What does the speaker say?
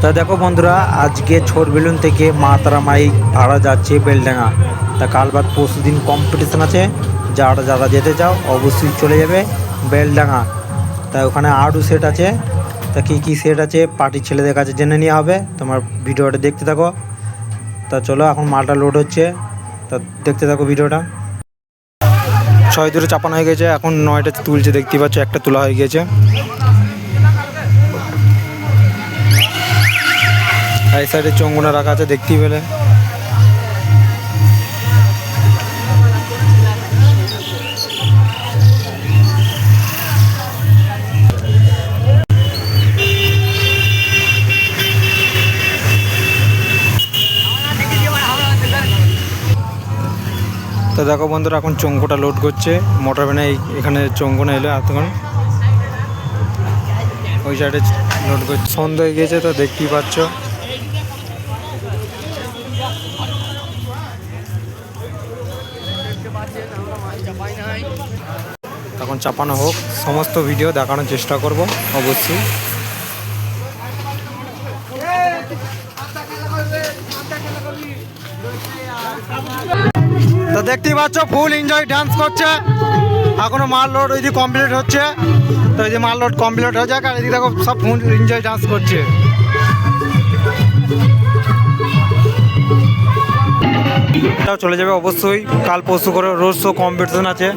তা দেখো বন্ধুরা, আজকে ছোটবেলুন থেকে মা তারা মাই ভাড়া যাচ্ছে বেলডাঙা। তা কাল বাদ পরশু দিন কম্পিটিশান আছে, যারা যারা যেতে চাও অবশ্যই চলে যাবে বেলডাঙা। তা ওখানে আরও সেট আছে, তা কী কী সেট আছে পার্টির ছেলেদের কাছে জেনে নেওয়া হবে। তোমার ভিডিওটা দেখতে থাকো। তা চলো, এখন মালটা লোড হচ্ছে, তা দেখতে থাকো ভিডিওটা। 6 দূরে চাপানো হয়ে গেছে, এখন 9টা তুলছে, দেখতে পাচ্ছ একটা তোলা হয়ে গেছে। এই সাইডে চঙ্গুনা রাখা আছে, দেখতেই পেলে। তো দেখো বন্ধুরা, এখন চঙ্গুটা লোড করছে মোটর ভ্যানে। এখানে চঙ্গুনা এলো এতক্ষণ, ওই সাইডে লোড করছে। সন্ধ্যা হয়ে গিয়েছে, তো দেখতেই পাচ্ছ। এখন চাপানো হোক, সমস্ত ভিডিও দেখানোর চেষ্টা করব অবশ্যই। তো দেখতেই পাচ্ছ ফুল এনজয় ডান্স করছে। এখনো মাল লোড ওই দিকে কমপ্লিট হচ্ছে, তো এই যে মাল লোড কমপ্লিট হয়ে যাক, আর এদিকে দেখো সব ফুল এনজয় ডান্স করছে। এটাও চলে যাবে অবশ্যই, কাল পরশু করে রোজ শো কম্পিটিশন আছে।